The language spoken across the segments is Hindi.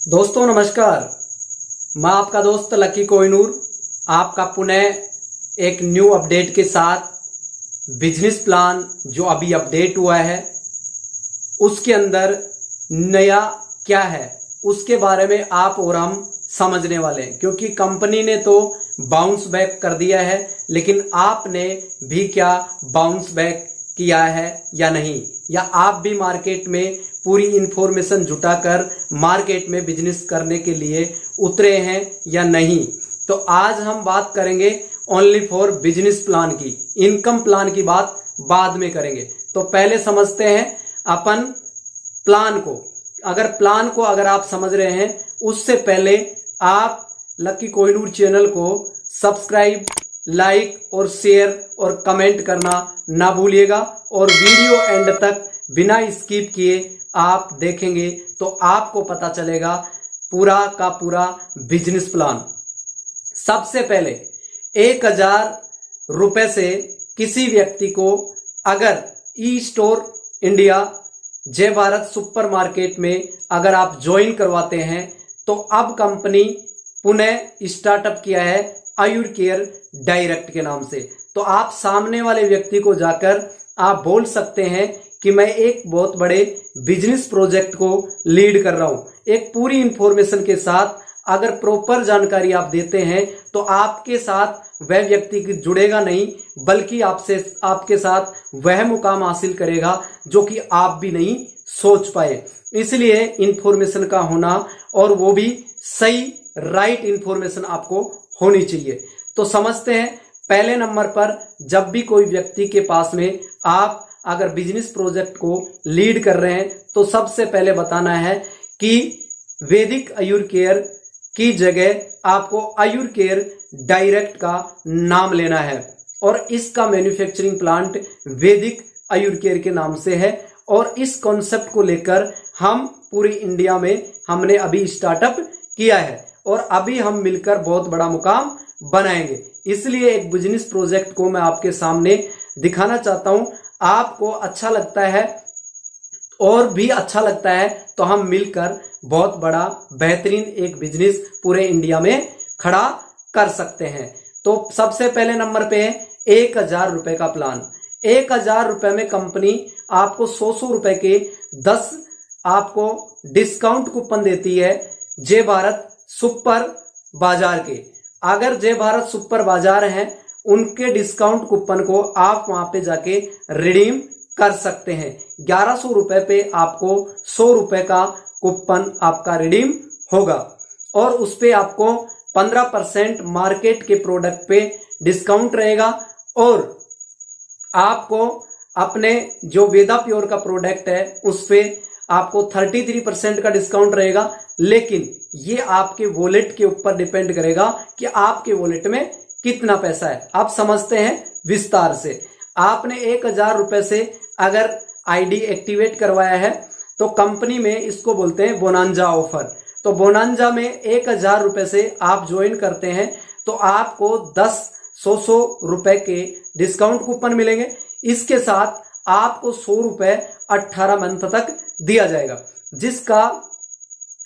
दोस्तों नमस्कार। मैं आपका दोस्त लकी कोहिनूर आपका पुनः एक न्यू अपडेट के साथ बिजनेस प्लान जो अभी अपडेट हुआ है उसके अंदर नया क्या है उसके बारे में आप और हम समझने वाले हैं, क्योंकि कंपनी ने तो बाउंस बैक कर दिया है लेकिन आपने भी क्या बाउंस बैक किया है या नहीं, या आप भी मार्केट में पूरी इंफॉर्मेशन जुटाकर मार्केट में बिजनेस करने के लिए उतरे हैं या नहीं। तो आज हम बात करेंगे ओनली फॉर बिजनेस प्लान की। इनकम प्लान की बात बाद में करेंगे। तो पहले समझते हैं अपन प्लान को। अगर आप समझ रहे हैं उससे पहले आप लकी कोहिनूर चैनल को सब्सक्राइब, लाइक और शेयर और कमेंट करना ना भूलिएगा, और वीडियो एंड तक बिना स्किप किए आप देखेंगे तो आपको पता चलेगा पूरा का पूरा बिजनेस प्लान। सबसे पहले 1000 रुपए से किसी व्यक्ति को अगर ई स्टोर इंडिया जय भारत सुपर मार्केट में अगर आप ज्वाइन करवाते हैं तो अब कंपनी पुनः स्टार्टअप किया है आयुर केयर डायरेक्ट के नाम से। तो आप सामने वाले व्यक्ति को जाकर आप बोल सकते हैं कि मैं एक बहुत बड़े बिजनेस प्रोजेक्ट को लीड कर रहा हूं। एक पूरी इंफॉर्मेशन के साथ अगर प्रॉपर जानकारी आप देते हैं तो आपके साथ वह व्यक्ति जुड़ेगा नहीं, बल्कि आपके साथ वह मुकाम हासिल करेगा जो कि आप भी नहीं सोच पाए। इसलिए इंफॉर्मेशन का होना, और वो भी सही राइट इंफॉर्मेशन आपको होनी चाहिए। तो समझते हैं, पहले नंबर पर जब भी कोई व्यक्ति के पास में आप अगर बिजनेस प्रोजेक्ट को लीड कर रहे हैं तो सबसे पहले बताना है कि वैदिक आयुर केयर की जगह आपको आयुर केयर डायरेक्ट का नाम लेना है, और इसका मैन्युफैक्चरिंग प्लांट वैदिक आयुर केयर के नाम से है। और इस कॉन्सेप्ट को लेकर हम पूरी इंडिया में हमने अभी स्टार्टअप किया है और अभी हम मिलकर बहुत बड़ा मुकाम बनाएंगे। इसलिए एक बिजनेस प्रोजेक्ट को मैं आपके सामने दिखाना चाहता हूं। आपको अच्छा लगता है और भी अच्छा लगता है तो हम मिलकर बहुत बड़ा बेहतरीन एक बिजनेस पूरे इंडिया में खड़ा कर सकते हैं। तो सबसे पहले नंबर पे है 1000 रुपए का प्लान। 1000 रुपए में कंपनी आपको 100 रुपए के 10 आपको डिस्काउंट कूपन देती है जय भारत सुपर बाजार के। अगर जय भारत सुपर बाजार है उनके डिस्काउंट कूपन को आप वहां पे जाके रिडीम कर सकते हैं। 1100 रुपए पे आपको 100 रुपए का कूपन आपका रिडीम होगा, और उस पे आपको 15% मार्केट के प्रोडक्ट पे डिस्काउंट रहेगा, और आपको अपने जो वेदा प्योर का प्रोडक्ट है उस पे आपको 33% का डिस्काउंट रहेगा। लेकिन ये आपके वॉलेट के ऊपर डिपेंड करेगा कि आपके वॉलेट में कितना पैसा है। आप समझते हैं विस्तार से। आपने 1000 रुपए से अगर आईडी एक्टिवेट करवाया है तो कंपनी में इसको बोलते हैं बोनांजा ऑफर। तो बोनांजा में 1000 रुपए से आप ज्वाइन करते हैं तो आपको 100 रुपए के डिस्काउंट कूपन मिलेंगे। इसके साथ आपको 100 रुपए 18 मंथ तक दिया जाएगा, जिसका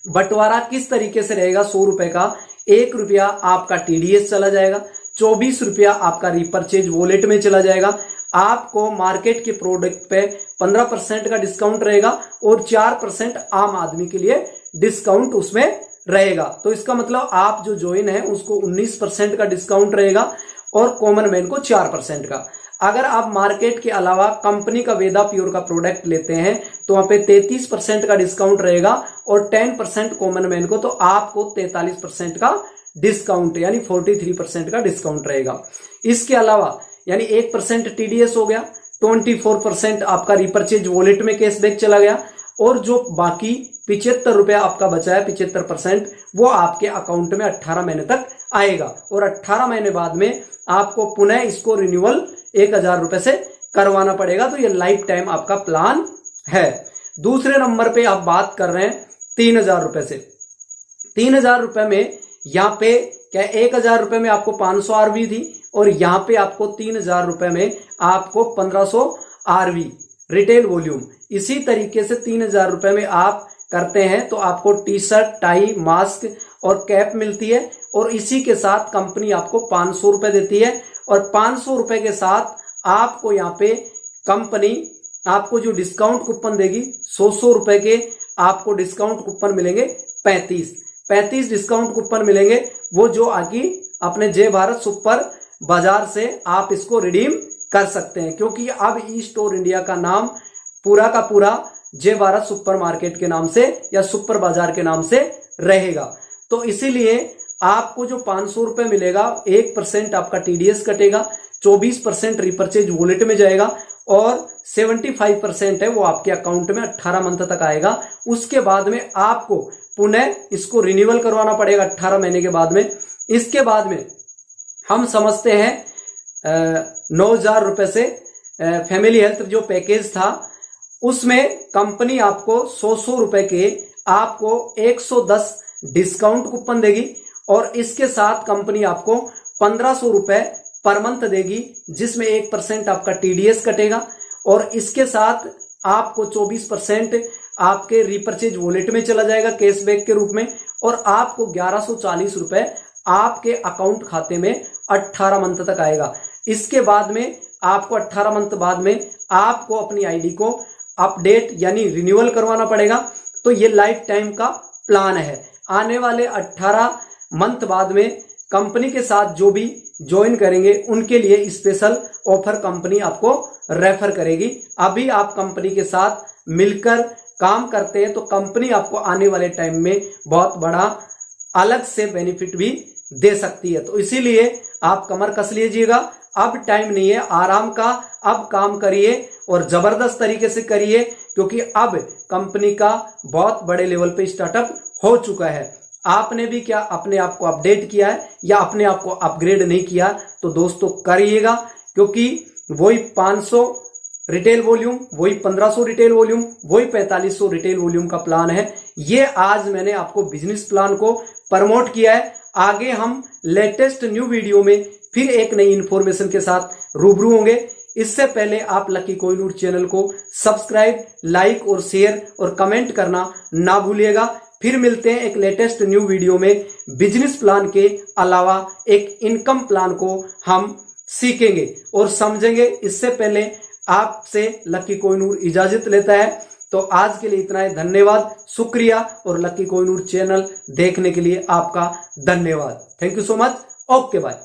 बंटवारा किस तरीके से रहेगा। 100 रुपए का 1 रुपया आपका टीडीएस चला जाएगा, 24 रुपया आपका रिपर्चेज वॉलेट में चला जाएगा। आपको मार्केट के प्रोडक्ट पे 15% का डिस्काउंट रहेगा, और 4% आम आदमी के लिए डिस्काउंट उसमें रहेगा। तो इसका मतलब आप जो ज्वाइन है उसको 19% का डिस्काउंट रहेगा, और कॉमन मैन को 4% का। अगर आप मार्केट के अलावा कंपनी का वेदा प्योर का प्रोडक्ट लेते हैं तो वहां पे 33% का डिस्काउंट रहेगा, और 10% कॉमन मैन को, तो आपको 43% का डिस्काउंट यानी 43% का डिस्काउंट रहेगा। इसके अलावा यानी 1% टीडीएस हो गया, 24% आपका रिपर्चेज वॉलेट में कैशबैक चला गया, और जो बाकी 75 रुपया आपका बचा है 75% वो आपके अकाउंट में 18 महीने तक आएगा, और 18 महीने बाद में आपको पुनः इसको रिन्यूअल 1000 रुपए से करवाना पड़ेगा। तो ये लाइफ टाइम आपका प्लान है। दूसरे नंबर पे आप बात कर रहे हैं 3000 रुपए से। 3000 रुपए में यहां पे क्या 1000 रुपए में आपको 500 आरवी थी, और यहां पे आपको 3000 रुपए में आपको 1500 आरवी रिटेल वॉल्यूम। इसी तरीके से 3000 रुपए में आप करते हैं तो आपको टी शर्ट, टाई, मास्क और कैप मिलती है और इसी के साथ कंपनी आपको 500 रुपए देती है और 500 रुपए के साथ आपको यहाँ पे कंपनी आपको जो डिस्काउंट कूपन देगी 100 रुपए के आपको डिस्काउंट कूपन मिलेंगे 35 डिस्काउंट कूपन मिलेंगे, वो जो आगे अपने जय भारत सुपर बाजार से आप इसको रिडीम कर सकते हैं, क्योंकि अब ई स्टोर इंडिया का नाम पूरा का पूरा जय भारत सुपर मार्केट के नाम से या सुपर बाजार के नाम से रहेगा। तो इसीलिए आपको जो 500 रुपए मिलेगा 1% आपका टीडीएस कटेगा, 24% रिपर्चेज वॉलेट में जाएगा और 75% है वो आपके अकाउंट में 18 मंथ तक आएगा। उसके बाद में आपको पुनः इसको रिन्यूअल करवाना पड़ेगा 18 महीने के बाद में। इसके बाद में हम समझते हैं 9,000 रुपए से फैमिली हेल्थ जो पैकेज था उसमें कंपनी आपको 100 रुपए के आपको 110 डिस्काउंट कूपन देगी और इसके साथ कंपनी आपको 1500 रुपए पर मंथ देगी, जिसमें 1% आपका टीडीएस कटेगा और इसके साथ आपको 24% आपके रिपर्चेज वॉलेट में चला जाएगा कैशबैक के रूप में और आपको 1140 रुपए आपके अकाउंट खाते में 18 मंथ तक आएगा। इसके बाद में आपको 18 मंथ बाद में आपको अपनी आईडी को अपडेट यानी रिन्यूअल करवाना पड़ेगा। तो ये लाइफ टाइम का प्लान है। आने वाले 18 मंथ बाद में कंपनी के साथ जो भी ज्वाइन करेंगे उनके लिए स्पेशल ऑफर कंपनी आपको रेफर करेगी। अभी आप कंपनी के साथ मिलकर काम करते हैं तो कंपनी आपको आने वाले टाइम में बहुत बड़ा अलग से बेनिफिट भी दे सकती है। तो इसीलिए आप कमर कस लीजिएगा, अब टाइम नहीं है आराम का, अब काम करिए और जबरदस्त तरीके से करिए, क्योंकि अब कंपनी का बहुत बड़े लेवल पे स्टार्टअप हो चुका है। आपने भी क्या अपने आप को अपडेट किया है या अपने आप को अपग्रेड नहीं किया तो दोस्तों करिएगा, क्योंकि वही 500 रिटेल वॉल्यूम, वही 1500 रिटेल वॉल्यूम, वही 4500 रिटेल वॉल्यूम का प्लान है। ये आज मैंने आपको बिजनेस प्लान को प्रमोट किया है। आगे हम लेटेस्ट न्यू वीडियो में फिर एक नई इंफॉर्मेशन के साथ रूबरू होंगे। इससे पहले आप लकी कोहिनूर चैनल को सब्सक्राइब, लाइक और शेयर और कमेंट करना ना भूलिएगा। फिर मिलते हैं एक लेटेस्ट न्यू वीडियो में। बिजनेस प्लान के अलावा एक इनकम प्लान को हम सीखेंगे और समझेंगे। इससे पहले आपसे लकी कोहिनूर इजाजत लेता है। तो आज के लिए इतना ही, धन्यवाद, शुक्रिया और लकी कोहिनूर चैनल देखने के लिए आपका धन्यवाद। Thank you so much. Okay bye.